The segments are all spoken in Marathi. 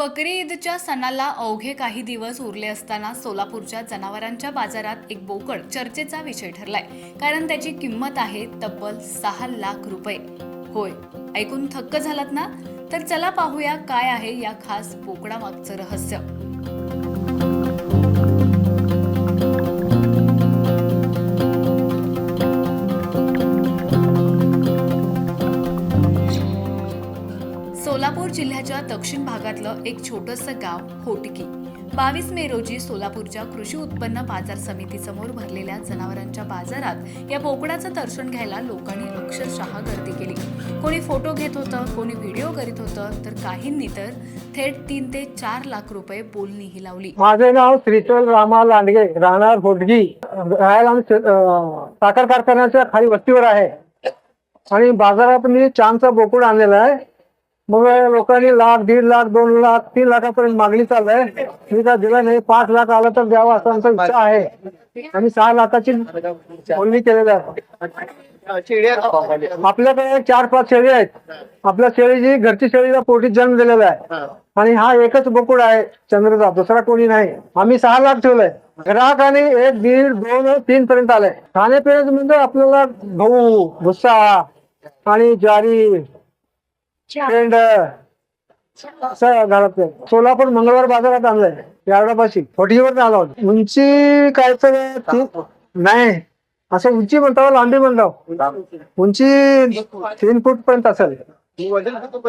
बकरी ईदच्या सणाला अवघे काही दिवस उरले असताना सोलापूरच्या जनावरांच्या बाजारात एक बोकड चर्चेचा विषय ठरलाय. कारण त्याची किंमत आहे तब्बल 6 लाख रुपये. होय, ऐकून थक्क झालात ना? तर चला पाहूया काय आहे या खास बोकडामागचं रहस्य. सोलापूर जिल्ह्याच्या दक्षिण भागातलं एक छोटंसं गाव होटकी. 22 मे रोजी सोलापूरच्या कृषी उत्पन्न बाजार समितीसमोर भरलेल्या जनावरांच्या बाजारात या बोकडाचं दर्शन घ्यायला लोकांनी अक्षरशः गर्दी केली. कोणी फोटो घेत होतं, कोणी व्हिडिओ करीत होतं, तर काहींनी तर थेट 3 ते 4 लाख रुपये बोलणीही लावली. माझे नाव श्रीचल रामा लांडगे, राहणार होटगी. राहायला साखर कारखान्याच्या खाली वस्तीवर आहे आणि बाजारात मी चांदचा बोकड आणलेला आहे. मग लोकांनी लाख, 1.5 लाख, 2 लाख, 3 लाखापर्यंत मागणी चालू आहे. मी काय दिला नाही. 5 लाख आला तर द्यावा असा आमचा इच्छा आहे. आम्ही 6 लाखाची बोलणी केलेली आहे. आपल्याकडे 4-5 शेळी आहेत. आपल्या शेळीची घरची शेळीला पोटीत जन्म दिलेला आहे आणि हा एकच बोकड आहे चंद्रचा, दुसरा कोणी नाही. आम्ही 6 लाख ठेवलंय. ग्राहकांनी 1, 1.5, 2, 3 पर्यंत आले. खाण्यापिण्याचं म्हणजे आपल्याला गहू, भुस्सा आणि ज्वारी, पेंड घरात सोलापूर मंगळवार बाजारात आणलंय. यार्डापाशी फोटीवर आला होता. उंची काय तर नाही, असं उंची म्हणतो, लांबी म्हणतो. उंची 3 फूट पर्यंत असेल.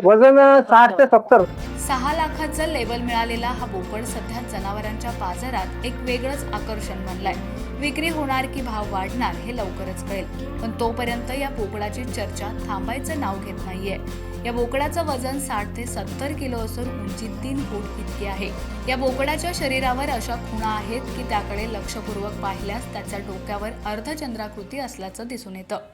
वजन 60 ते 70. 6 लाखाचं लेबल मिळालेला हा बोकड सध्या जनावरांच्या बाजारात एक वेगळंच आकर्षण बनलाय. विक्री होणार की भाव वाढणार हे लवकरच कळेल. पण तोपर्यंत या बोकडाची चर्चा थांबायचं नाव घेत नाहीये. या बोकडाचं वजन 60 ते 70 किलो असून उंची 3 फूट इतकी आहे. या बोकडाच्या शरीरावर अशा खुणा आहेत की त्याकडे लक्षपूर्वक पाहिल्यास त्याच्या डोक्यावर अर्धचंद्राकृती असल्याचं दिसून येतं.